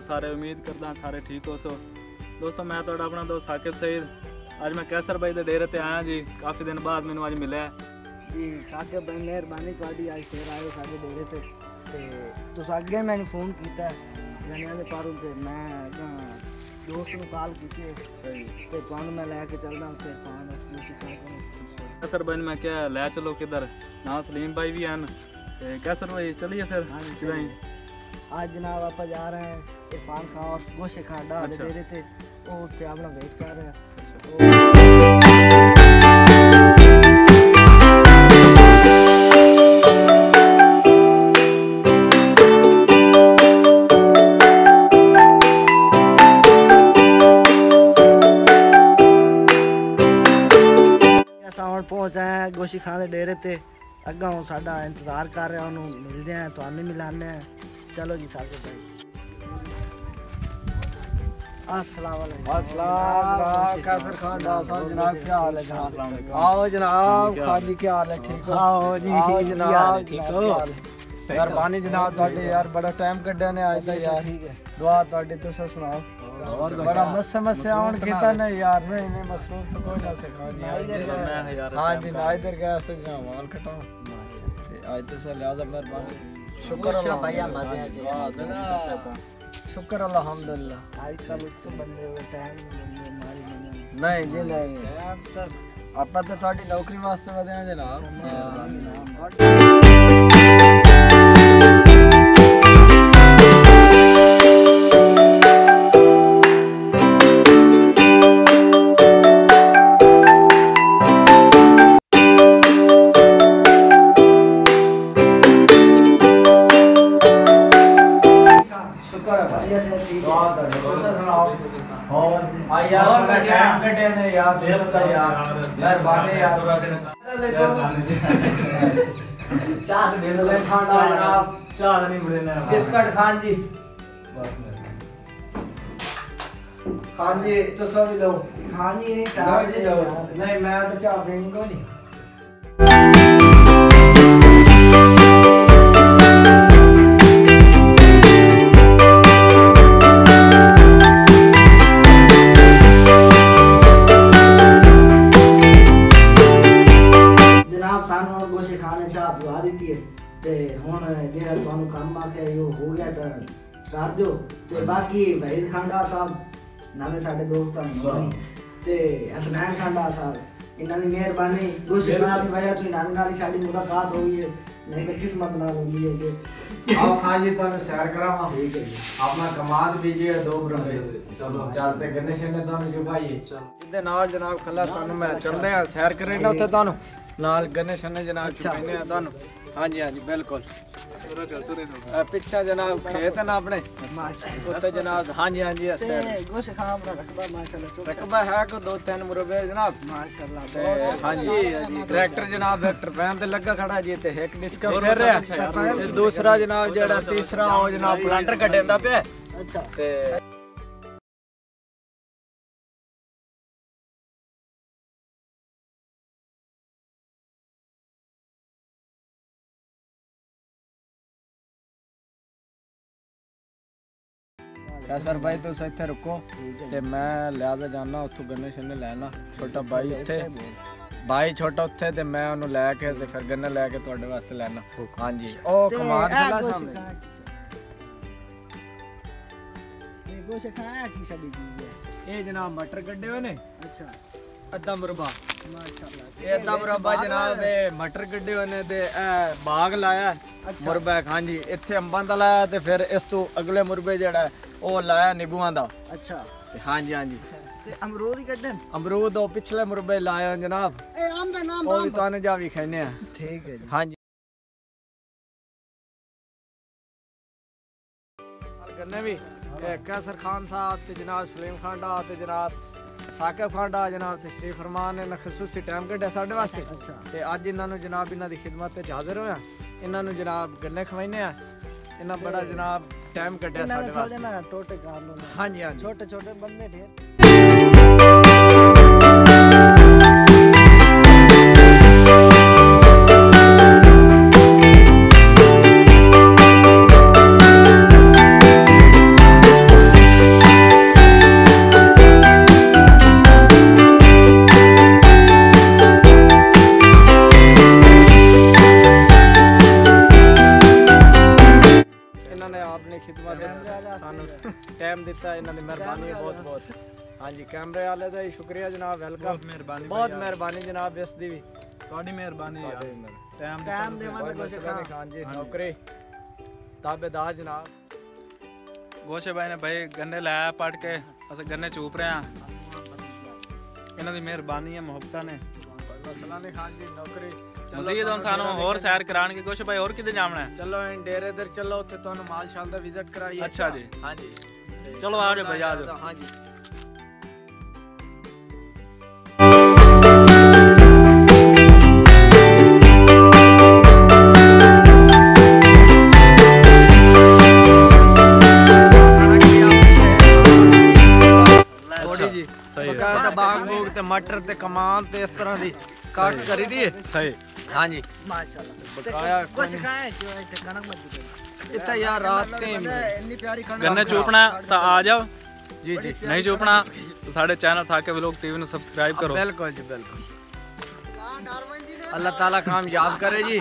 सारे उम्मीद करदा सारे ठीक हो सो। दोस्तों मैं तो अपना दोस्त साकिब सईद, आज मैं कैसर भाई के डेरे ते आया जी। काफ़ी दिन बाद मैंने आज मिले जी। साकिब भाई मेहरबानी थोड़ी, आज फिर आए साडे डेरे ते तुस अगे मैंने फोन किया जाने पारों से मैं दोस्त को कॉल की ते तुहानू मैं लैके चलदा उत्थे कैसर भाई मैं क्या ले चलो किधर ना सलीम भाई भी हैं कैसर भाई चलिए फिर। आज जनाब आप जा रहे हैं इरफान खान और गोशे खान डा दे रहे थे, वो उत्थे अपना वेट कर रहे हैं। पहुंचा है गोशी खान के डेरे ते, अग्गा हूँ साडा इंतजार कर रहे हैं, उन्होंने मिलते हैं तो हमें मिलाने हैं। चलो जी साकिब भाई। अस्सलाम वालेकुम। कैसर खान साहब जनाब क्या हाल है जनाब? आओ जनाब खाजी क्या हाल है? ठीक हो? आओ जी। आओ जनाब ठीक हो? मेहरबानी जनाब ਤੁਹਾਡੇ यार बड़ा टाइम कड्ढिया ने आज तक यार। दुआ ਤੁਹਾਡੀ ਤੁਸੀਂ ਸੁਣਾਓ। और बड़ा मस्से आउन कीता ने यार, नहीं मसरूफ तो कोई ना सिखा जी। हां जी ना इधर गया से जवान कटाओ ते आज तो से लिहाजा मेहरबानी शुक्र अल्लाह भाई हमारे शुक्र अल्हम्दुलिल्लाह। आजकल उच्च बंदे हुए टाइम नहीं जी नहीं आप तो थोड़ी नौकरी वास्ते वदे हैं जनाब। खान जी खान जी तो सब लो खान जी नहीं मैं तो चाह पीनी को नहीं। काम आके यो हो गया तो कर दो ते बाकी वहीद खांडा साहब नाले साडे दोस्त ते हसनैन खांडा साहब इन्हां दी मेहरबानी गोशे खान दी वजह तो इन्हां नाल साडी मुलाकात हुई है, नहीं तो किस्मत नाल होंदी है कि आओ खान जी तुहानू सैर करावा। ठीक है जी। अपना कमाल बीजिए दो बरबे चलो चलते गन्ने शन्ने तुहानू चुकाइए इदे नाल जनाब खला तुहानू मैं चलदे आ सैर करे ना उत्थे तुहानू नाल गन्ने शन्ने जनाब चुकाइने आ तुहानू। हाँ जी बिल्कुल पिछा जनाब खेत है ना अपने उत्ते जनाब। हाँ जी रकबा है को 2-3 मुरबे जनाब माशाल्लाह। हाँ जी ट्रैक्टर जनाब ट्रैक्टर पैन ते लगा खड़ा जी ते एक डिस्क फिर रहा है, दूसरा जनाब जेड़ा तीसरा ओ जनाब प्लांटर कटेंदा पे। अच्छा ते कैसर भाई तुस इत्थे रुको ते मैं लिहाजा जाना उत्थों गन्ने शन्ने लैना। छोटा भाई उत्थे भाई छोटा उत्थे ते मैं ओनू लैके ते फिर गन्ने लैके तुहाडे वास्ते लैना। हां जी ओ कमाल खला सामने ये गोशे खाया की छड़ी दी है। ए जनाब मटर कड्डे हुए ने। अच्छा अद्धा मुरबा माशाल्लाह। ये अद्धा मुरबा जनाब ए मटर कड्डे हुए ने ते ए बाग लाया मुरबा। हां जी इत्थे अंबां दा लाया ते फिर इस तो अगले मुरबे जेड़ा ओ लाया नींबूआं दा। अच्छा हाँ जी ते अमरूद ही कड्डन अमरूद ओ पिछले मुरबे लाए जनाब। ए आम दा नाम ओ भी ताने जा भी खाने आ। ठीक है जी। हाँ जी करने भी कैसर खान साहब ते जनाब सलीम खान डा ते जनाब साकिब खान डा जनाब तशरीफ फरमान ने खसूसी टाइम कड्ढिया साडे वास्ते। अच्छा ते अज इन्हां नूं जनाब इन्हां दी खिदमत ते हाजिर होया, इन्हां नूं जनाब गन्ने खवाइने आ। इन्हां बड़ा जनाब टाइम कड्ढिया साडे वास्ते। टोटे कर लो। हाँ जी छोटे छोटे बंदे ढेर। वास्ते इन्हां दी मेहरबानी बहुत बहुत। हाँ जी कैमरे वाले दा शुक्रिया जनाब, वेलकम, बहुत मेहरबानी जनाब। इस दी भी ਤੁਹਾਡੀ ਮਿਹਰਬਾਨੀ ਯਾਰ टाइम दे हाँ जी नौकरी ताबेदार जनाब। ਗੋਸ਼ੇ ਬਾਈ ਨੇ ਭਾਈ ਗੰਨੇ ਲਾਇਆ ਪੜ ਕੇ, ਅਸੀਂ ਗੰਨੇ ਚੂਪ ਰਹੇ ਹਾਂ। ਇਹਨਾਂ ਦੀ ਮਿਹਰਬਾਨੀ ਹੈ, ਮੁਹੱਬਤਾਂ ਨੇ। मसला नहीं खान जी नौकरी ਮਜ਼ੀਦ ਹੁਣ ਸਾਨੂੰ ਹੋਰ ਸੈਰ ਕਰਾਣਗੇ। ਗੋਸ਼ੇ ਬਾਈ ਹੋਰ ਕਿਤੇ ਜਾਣਾ ਹੈ? चलो इन डेरे इधर चलो उत्थे तुहानू माल शाल दा विजिट कराइए। अच्छा जी। हाँ जी चलो आ जाओ भाई आ जाओ। हाँ जी बाग बूग ते मटर ते कमान ते इस तरह दी काट करी दी। सही। हाँ जी माशाल्लाह बकाया कुछ खाए जो इतने कनक मत दे इतना यार रात के इतनी प्यारी कनक गन्ने चूपना तो आ जाओ जी जी नहीं चूपना तो साढ़े चैनल साके व्लॉग टीवी ने सब्सक्राइब करो। बिल्कुल जी बिल्कुल। अल्लाह ताला कामयाब करे जी।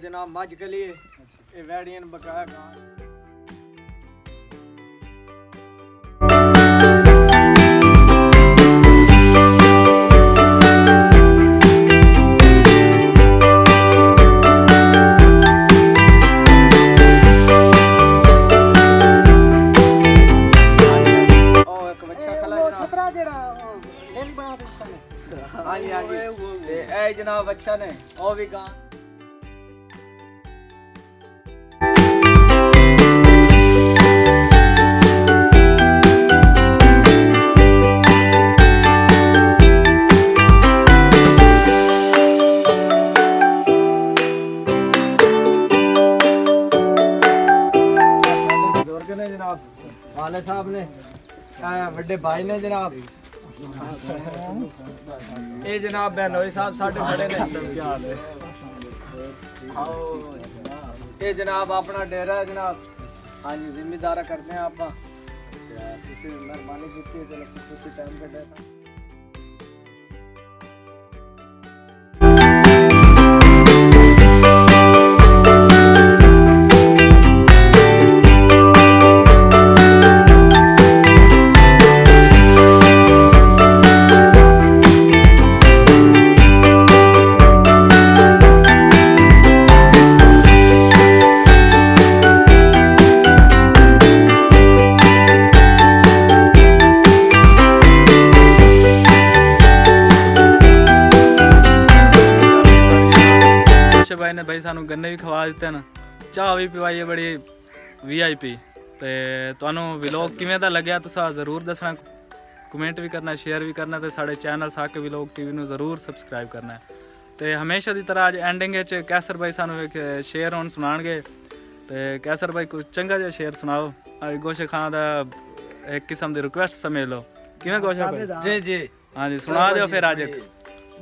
जनाब मज के लिए ये वैडियन बकाया गां जनाब अच्छा ने ओ भी गां वाले साहब ने बड़े भाई ने जनाब ये जनाब बहनोई साहब साढ़े बड़े ने ये जनाब अपना डेरा है जनाब। हाँ जी जिम्मेदारा करते हैं आप मेहरबानी की टाइम का डेरा। भाई ने भाई सानू गन्ने भी खवा दिते ना, चाह भी पिवाई है बड़ी VIP। ते तुहानू व्लॉग किवें दा लग्या तुसा जरूर दसना, कमेंट भी करना, शेयर भी करना ते साढ़े चैनल साके व्लॉग टीवी नू जरूर सब्सक्राइब करना है। ते हमेशा दी तरह अज एंडिंग च कैसर भाई सानू एक शेर हुण सुनाणगे। ते कैसर भाई कुछ चंगा जिहा शेर सुनाओ। गोशे खां दा एक किस्म दी रिक्वेस्ट समझ लो। किवें गोशे भाई? जी जी हाँ जी सुना दियो फिर आज।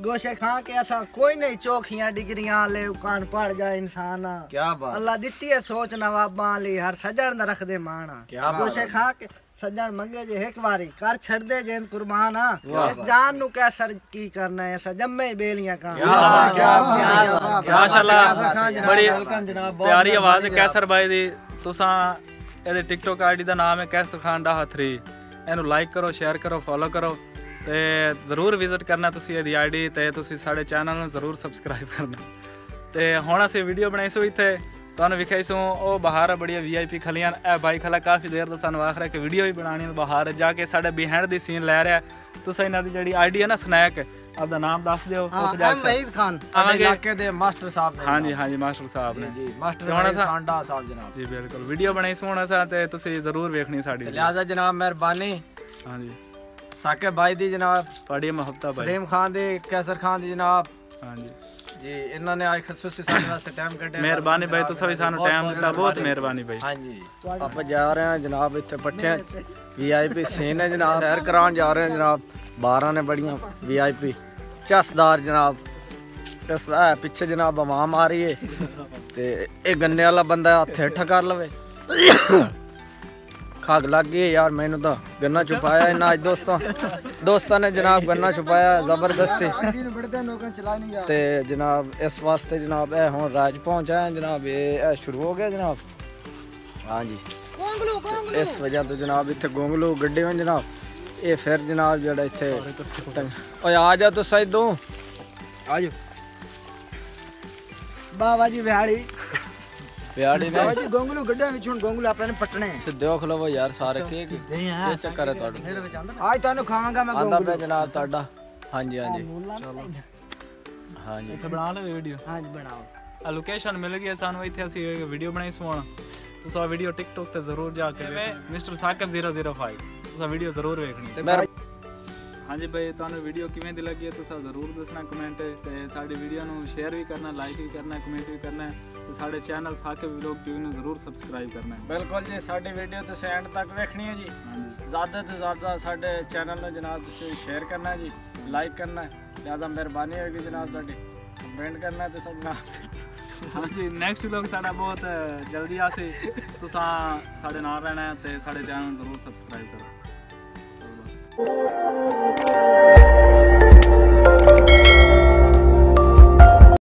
गोशे खां के ऐसा कोई नहीं चौखियां डिग्रियां ले कान पड़ जाए इंसान। क्या बात अल्लाह दित्ती है सोच नवाबां ली हर सजण दा रख दे माना। गोशे खां के सजण मंगे जे एक बारी कर छड़ दे जेन कुर्बान। इस जान नु कैसर की करना है सजम्मे बेलियां का। माशाल्लाह बड़ी प्यारी आवाज है कैसर भाई दी। तुसा ਇਹਦੇ TikTok ID ਦਾ ਨਾਮ ਹੈ कैसर खान डाहा 3। ਇਹਨੂੰ ਲਾਈਕ ਕਰੋ, ਸ਼ੇਅਰ ਕਰੋ, ਫੋਲੋ ਕਰੋ ਤੇ ਜ਼ਰੂਰ ਵਿਜ਼ਿਟ ਕਰਨਾ ਤੁਸੀਂ ਇਹਦੀ ID ਤੇ ਤੁਸੀਂ ਸਾਡੇ ਚੈਨਲ ਨੂੰ ਜ਼ਰੂਰ ਸਬਸਕ੍ਰਾਈਬ ਕਰਨਾ। ਤੇ ਹੁਣ ਅਸੀਂ ਵੀਡੀਓ ਬਣਾਈ ਸੋ ਇੱਥੇ ਤੁਹਾਨੂੰ ਵਿਖਾਈ ਸੋ ਉਹ ਬਾਹਰ ਬੜੀਆਂ VIP ਖਲੀਆਂ। ਇਹ ਬਾਈ ਖਲਾ ਕਾਫੀ ਦੇਰ ਦਾ ਸਾਨੂੰ ਆਖ ਰਿਹਾ ਕਿ ਵੀਡੀਓ ਵੀ ਬਣਾਣੀ ਹੈ ਬਾਹਰ ਜਾ ਕੇ ਸਾਡੇ ਬਿਹਾਈਂਡ ਦੀ ਸੀਨ ਲੈ ਰਿਹਾ। ਤੁਸੀਂ ਇਹਨਾਂ ਦੀ ਜਿਹੜੀ ID ਹੈ ਨਾ ਸਨੈਕ आपका नाम दस दियो। वहीद खान इलाके दे मास्टर साहब ने। हाँ जी हाँ जी मास्टर साहब ने जी मास्टर खान डाहा साहब जनाब जी बिल्कुल वीडियो बनाई सोना सा ते तुसी जरूर देखनी साडी। लिहाजा जनाब मेहरबानी। हाँ जी साके भाई दी जनाब बड़ी मोहब्बत भाई। सलीम खान दी कैसर खान दी जनाब। हाँ जी ਜੀ ਇਹਨਾਂ ਨੇ ਅੱਜ ਖਸੂਸੀ ਸਾਡੇ ਵਾਸਤੇ ਟਾਈਮ ਕੱਢਿਆ। ਮਿਹਰਬਾਨੀ ਬਾਈ, ਤੁਸੀਂ ਵੀ ਸਾਨੂੰ ਟਾਈਮ ਦਿੱਤਾ, ਬਹੁਤ ਮਿਹਰਬਾਨੀ ਬਾਈ। ਹਾਂਜੀ ਆਪਾਂ ਜਾ ਰਹੇ ਹਾਂ ਜਨਾਬ ਇੱਥੇ ਪੱਠਿਆਂ VIP ਸੀਨ ਹੈ ਜਨਾਬ, ਸੈਰ ਕਰਾਉਣ ਜਾ ਰਹੇ ਹਾਂ ਜਨਾਬ। 12 ਨੇ ਬੜੀਆਂ VIP ਚਸਦਾਰ ਜਨਾਬ। ਇਸ ਪਿੱਛੇ ਜਨਾਬ ਆਵਾਮ ਆ ਰਹੀ ਹੈ ਤੇ ਇਹ ਗੰਨੇ ਵਾਲਾ ਬੰਦਾ ਹੱਥ ਹੇਠ ਕਰ ਲਵੇ। खाग लग गई यार, मैंने तो गन्ना छुपाया है ना आज दोस्तों ने जनाब गन्ना छुपाया जबरदस्ती ते जनाब इस वास्ते जनाब ए हुण राज पहुंचा है जनाब। ये शुरू हो गया जनाब। हाँ जी इस वजह तो जनाब इत्थे गोंगलू गड्डे में जनाब। ये फिर जनाब जेड़ा इत्थे ओए आ जा तो सही दो आ जा बाबा जी बिहाड़ी बिहाड़ी ने जी गोंगलू गड्ढे विच हुण गोंगलू आपने पटने देख लो यार सारे के चक्कर है तुहाडा। आज तानू खावांगा मैं आंदा पे जनाब तुहाडा। हां जी हां जी चलो हां जी इत्थे बना लो वीडियो। हां जी बनाओ। लोकेशन मिल गई सानू, इत्थे ਅਸੀਂ ਵੀਡੀਓ ਬਣਾਈ ਸੋਣਾ। ਤੁਸੀਂ ਆ ਵੀਡੀਓ ਟਿਕਟੌਕ ਤੇ ਜ਼ਰੂਰ ਜਾ ਕੇ ਮਿਸਟਰ ਸਾਕਿਬ 005 ਤੁਸੀਂ ਵੀਡੀਓ ਜ਼ਰੂਰ ਵੇਖਣੀ। ਹਾਂਜੀ ਭਾਈ, ਤੁਹਾਨੂੰ ਵੀਡੀਓ ਕਿਵੇਂ ਦੀ ਲੱਗੀ ਹੈ ਤੁਸੀਂ ਜ਼ਰੂਰ ਦੱਸਣਾ ਕਮੈਂਟ ਤੇ ਸਾਡੀ ਵੀਡੀਓ ਨੂੰ ਸ਼ੇਅਰ ਵੀ ਕਰਨਾ, ਲਾਈਕ ਵੀ ਕਰਨਾ, ਕਮੈਂਟ ਵੀ ਕਰਨਾ ਤੇ ਸਾਡੇ ਚੈਨਲ ਸਾਕਿਬ ਵਲੌਗ ਟੀਵੀ ਨੂੰ ਜ਼ਰੂਰ ਸਬਸਕ੍ਰਾਈਬ ਕਰਨਾ। ਬਿਲਕੁਲ ਜੀ, ਸਾਡੀ ਵੀਡੀਓ ਤੁਸੀਂ ਐਂਡ ਤੱਕ ਵੇਖਣੀ ਹੈ ਜੀ। ਜ਼ਿਆਦਾ ਤੋਂ ਜ਼ਿਆਦਾ ਸਾਡੇ ਚੈਨਲ ਨੂੰ ਜਨਾਬ ਤੁਸੀਂ ਸ਼ੇਅਰ ਕਰਨਾ ਹੈ ਜੀ, ਲਾਈਕ ਕਰਨਾ ਹੈ। ਜ਼ਿਆਦਾ ਮਿਹਰਬਾਨੀ ਹੋਏਗੀ ਜਨਾਬ ਤੁਹਾਡੀ, ਕਮੈਂਟ ਕਰਨਾ ਤੇ ਸਭ ਨਾਲ। ਹਾਂਜੀ ਨੈਕਸਟ ਵਲੌਗ ਸਾਡਾ ਬਹੁਤ ਜਲਦੀ ਆਸੇ, ਤੁਸੀਂ ਸਾਡੇ ਨਾਲ ਰਹਿਣਾ ਤੇ ਸਾਡੇ ਚੈਨਲ ਨੂੰ ਜ਼ਰੂਰ ਸਬਸਕ੍ਰਾਈਬ ਕਰੋ।